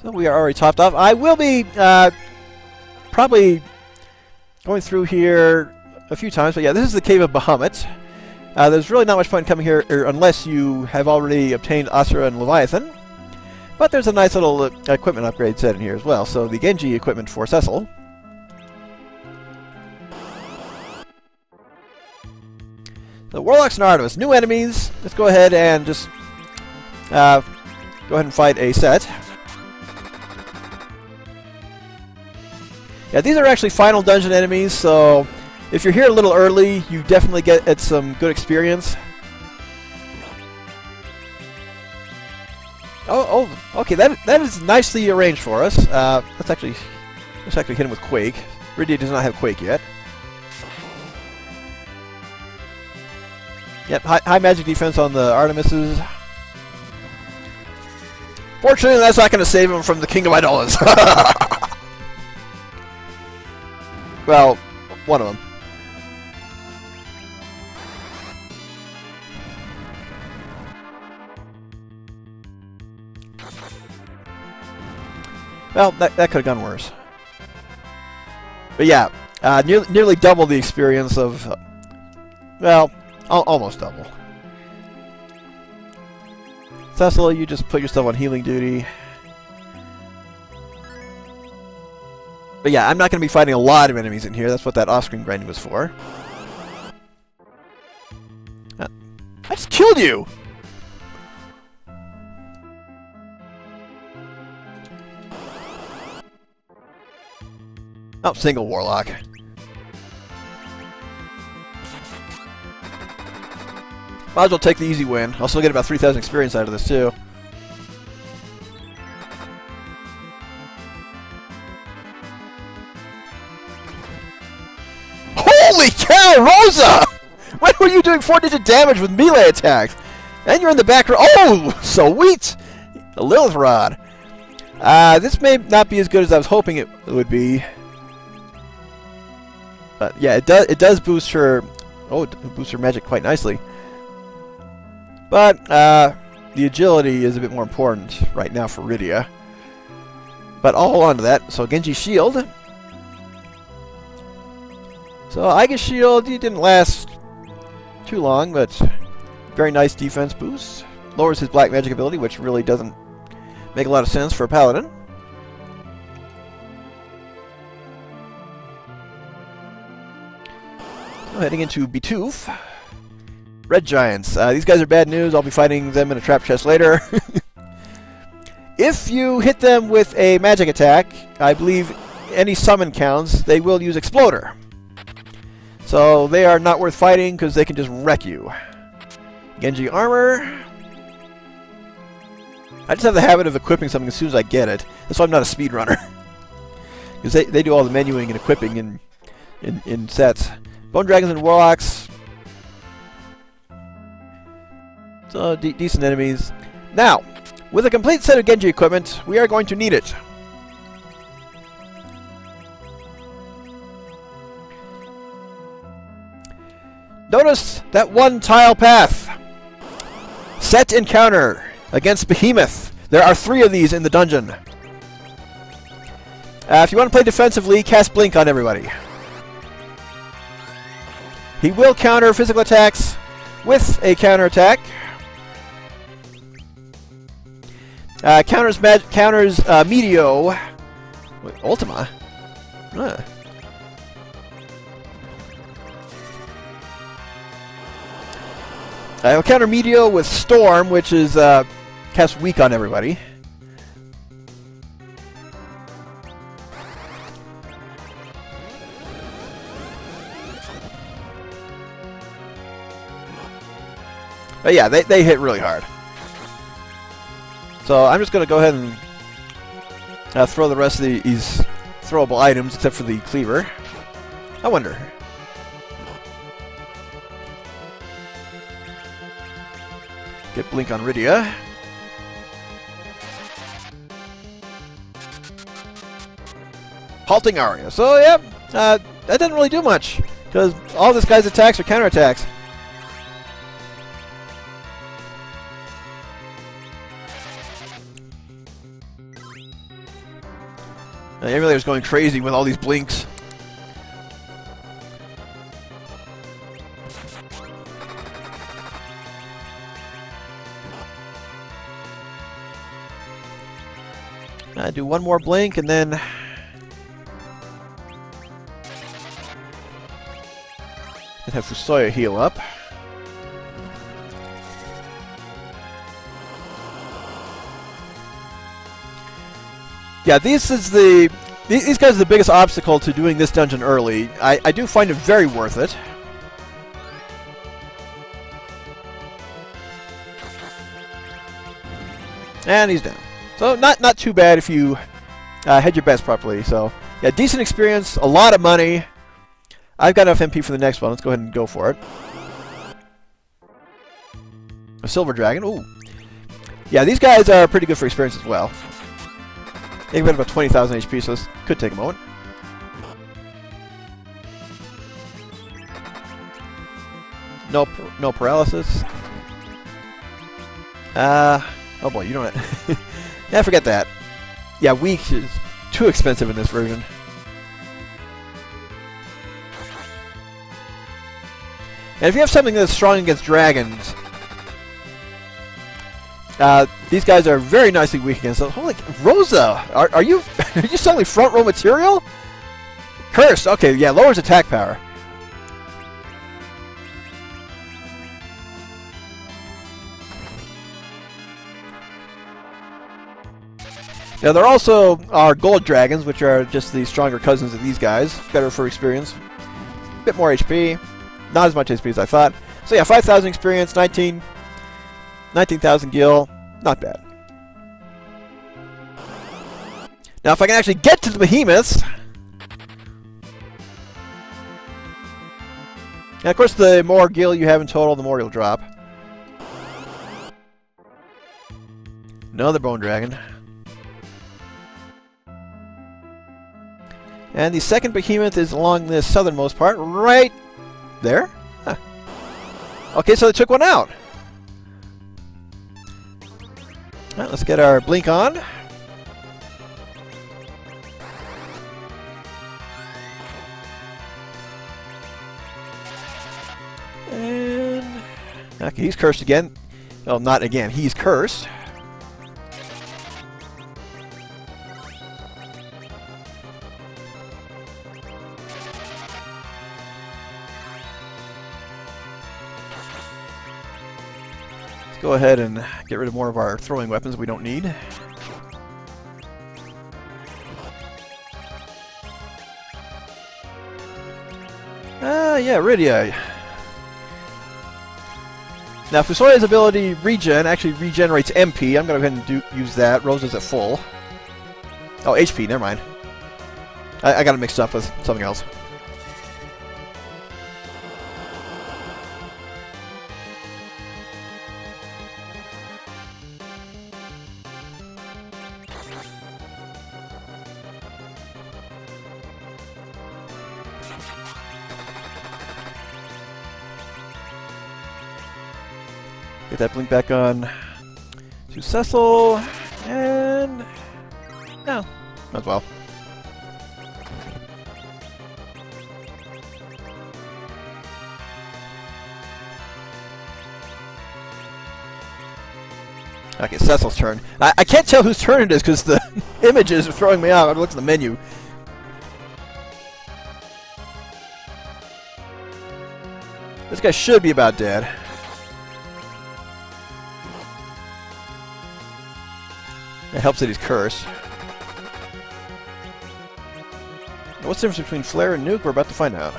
So we are already topped off. I will be probably going through here a few times, but yeah, this is the Cave of Bahamut. There's really not much point in coming here unless you have already obtained Asura and Leviathan. But there's a nice little equipment upgrade set in here as well. So the Genji equipment for Cecil. The Warlocks and Artemis, new enemies. Let's go ahead and just go ahead and fight a set. Yeah, these are actually final dungeon enemies, so if you're here a little early, you definitely get some good experience. Oh, okay, that is nicely arranged for us. Let's actually hit him with Quake. Rydia does not have Quake yet. Yep, high magic defense on the Artemises. Fortunately, that's not going to save him from the King of Idolas. Well, one of them. Well, that could have gone worse. But yeah, nearly double the experience of... well, almost double. Cecil, you just put yourself on healing duty. But yeah, I'm not going to be fighting a lot of enemies in here. That's what that off-screen grinding was for. I just killed you! Oh, single Warlock. Might as well take the easy win. I'll still get about 3,000 experience out of this, too. Holy cow, Rosa! When were you doing 4-digit damage with melee attacks? And you're in the back row. Oh, sweet! A Lilith Rod. This may not be as good as I was hoping it would be. But yeah, it does boost her... oh, it boosts her magic quite nicely. But the agility is a bit more important right now for Rydia. But I'll hold on to that. So Genji Shield. So Aiga's Shield, he didn't last too long, but very nice defense boost. Lowers his black magic ability, which really doesn't make a lot of sense for a paladin. So heading into Bitoof. Red Giants. These guys are bad news. I'll be fighting them in a trap chest later. If you hit them with a magic attack, I believe any summon counts, they will use Exploder. So they are not worth fighting because they can just wreck you. Genji armor. I just have the habit of equipping something as soon as I get it. That's why I'm not a speedrunner. Because they do all the menuing and equipping in sets. Bone Dragons and Warlocks. So, decent enemies. Now, with a complete set of Genji equipment, we are going to need it. Notice that one tile path. Set encounter against Behemoth. There are 3 of these in the dungeon. If you want to play defensively, cast Blink on everybody. He will counter physical attacks with a counterattack. Counters Meteo. Wait, Ultima? I'll counter Meteo with Storm, which is cast weak on everybody. But yeah, they hit really hard. So I'm just going to go ahead and throw the rest of these throwable items, except for the cleaver. I wonder. Get Blink on Rydia. Halting Aria. So yeah, that didn't really do much, because all this guy's attacks are counterattacks. The emulator's going crazy with all these blinks. I do one more blink and then have Fusoya heal up. Yeah, these guys are the biggest obstacle to doing this dungeon early. I do find it very worth it. And he's down. So not too bad if you head your bets properly. So yeah, decent experience, a lot of money. I've got enough MP for the next one. Let's go ahead and go for it. A silver dragon. Ooh. Yeah, these guys are pretty good for experience as well. They've got about 20,000 HP, so this could take a moment. No paralysis. Oh boy, you don't. Yeah, forget that. Yeah, weak is too expensive in this version. And if you have something that's strong against dragons, these guys are very nicely weak against them. Holy Rosa, are you are you suddenly front row material? Cursed. Okay, yeah, lowers attack power. Now there also are gold dragons, which are just the stronger cousins of these guys. Better for experience. A bit more HP. Not as much HP as I thought. So yeah, 5,000 experience, 19,000 gil. Not bad. Now if I can actually get to the behemoths... And of course the more gil you have in total, the more you'll drop. Another bone dragon. And the second behemoth is along the southernmost part, right there. Huh. Okay, so they took one out. Alright, let's get our blink on. And... okay, he's cursed again. Well, not again, he's cursed. Go ahead and get rid of more of our throwing weapons we don't need. Yeah, Rydia. Now, Fusoya's ability regen actually regenerates MP. I'm going to go ahead and use that. Rosa's at full. Oh, HP, never mind. I got it mixed up with something else. Get that blink back on to Cecil, and no, as well. Okay, Cecil's turn. I can't tell whose turn it is because the images are throwing me out. I look at the menu. This guy should be about dead. It helps that he's cursed. What's the difference between Flare and Nuke? We're about to find out.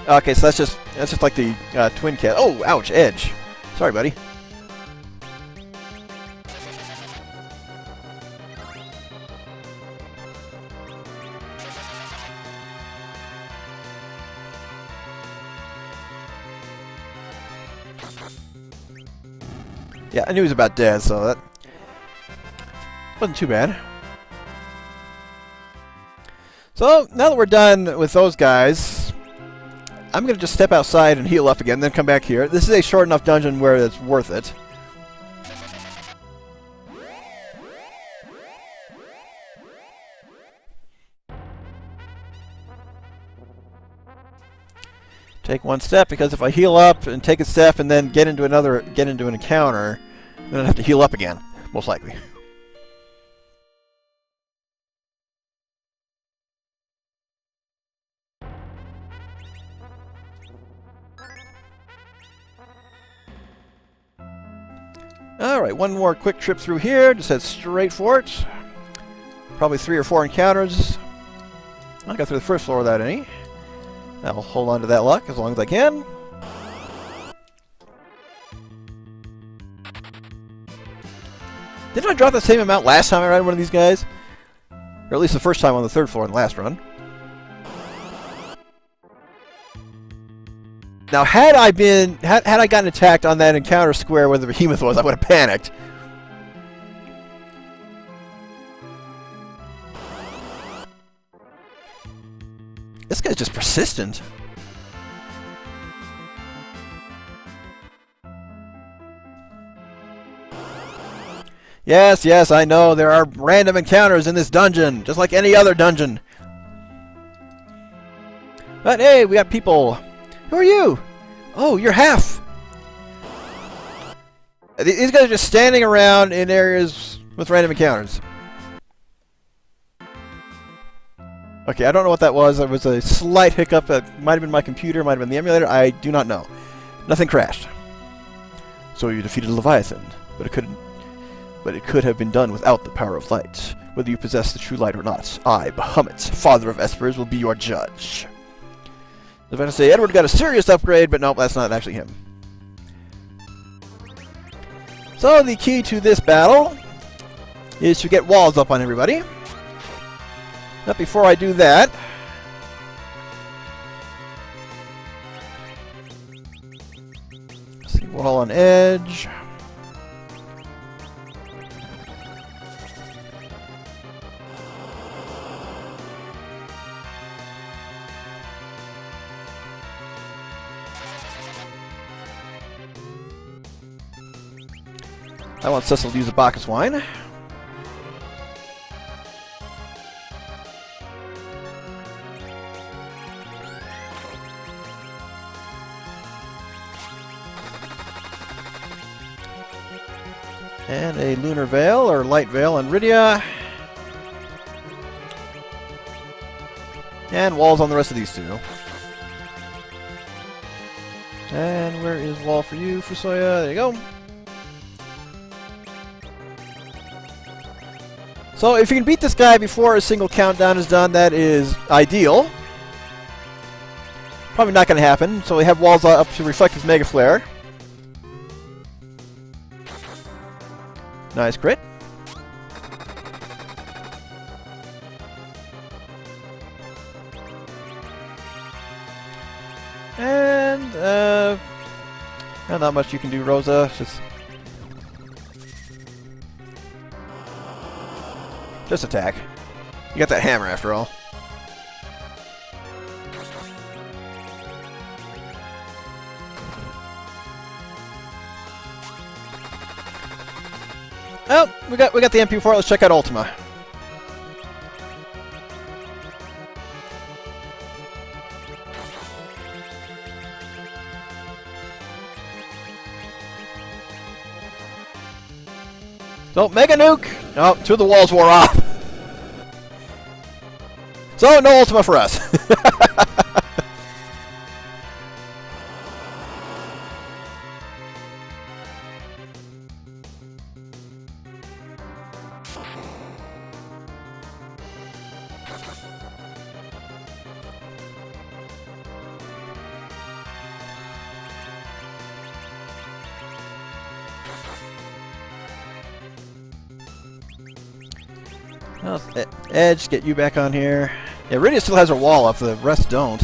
Okay, so that's just like the twin cat. Oh, ouch, edge. Sorry, buddy. Yeah, I knew he was about dead, so that wasn't too bad. So, now that we're done with those guys, I'm going to just step outside and heal up again, then come back here. This is a short enough dungeon where it's worth it. take one step, because if I heal up and take a step and then get into an encounter, then I'd have to heal up again, most likely. Alright, one more quick trip through here. Just head straight for it. Probably 3 or 4 encounters. I got through the first floor without any. I'll hold on to that luck as long as I can. Didn't I drop the same amount last time I ran one of these guys? Or at least the first time on the 3rd floor in the last run. Now, had I gotten attacked on that encounter square where the behemoth was, I would have panicked. This guy's just persistent. Yes, yes, I know. There are random encounters in this dungeon, just like any other dungeon. But hey, we got people. Who are you? Oh, you're half. These guys are just standing around in areas with random encounters. Okay, I don't know what that was. There was a slight hiccup. It might have been my computer, might have been the emulator. I do not know. Nothing crashed. So you defeated Leviathan, but it could have been done without the power of light. Whether you possess the true light or not, I, Bahamut, father of Espers, will be your judge. I was about to say Edward got a serious upgrade, but nope, that's not actually him. So the key to this battle is to get walls up on everybody. But before I do that, let's see, wall on edge. I want Cecil to use a Bacchus wine. And a Lunar Veil, or Light Veil on Rydia. And walls on the rest of these two. And where is wall for you, Fusoya? There you go. So if you can beat this guy before a single countdown is done, that is ideal. Probably not going to happen, so we have walls up to reflect his Mega Flare. Nice crit. And, not much you can do, Rosa. Just attack. You got that hammer after all. Oh, we got the MP4. Let's check out Ultima. So, MegaNuke! Oh, 2 of the walls wore off. So, no Ultima for us. Well, Edge, get you back on here. Yeah, Rydia still has her wall up, the rest don't.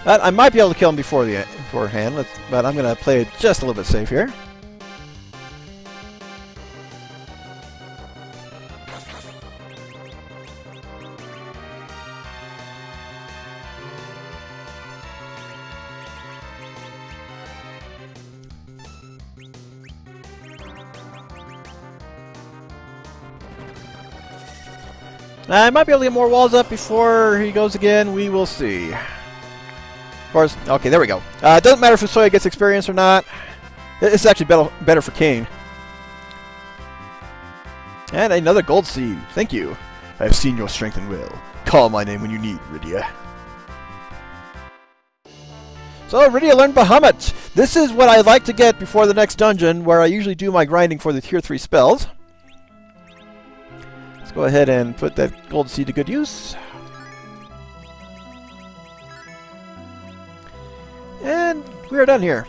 But I might be able to kill him beforehand, but I'm going to play it just a little bit safe here. I might be able to get more walls up before he goes again. We will see. Of course, okay, there we go. It doesn't matter if Fusoya gets experience or not. It's actually better for Kane. And another gold seed. Thank you. I have seen your strength and will. Call my name when you need, Rydia. So, Rydia learned Bahamut. This is what I like to get before the next dungeon, where I usually do my grinding for the tier 3 spells. Let's go ahead and put that gold seed to good use. And we are done here.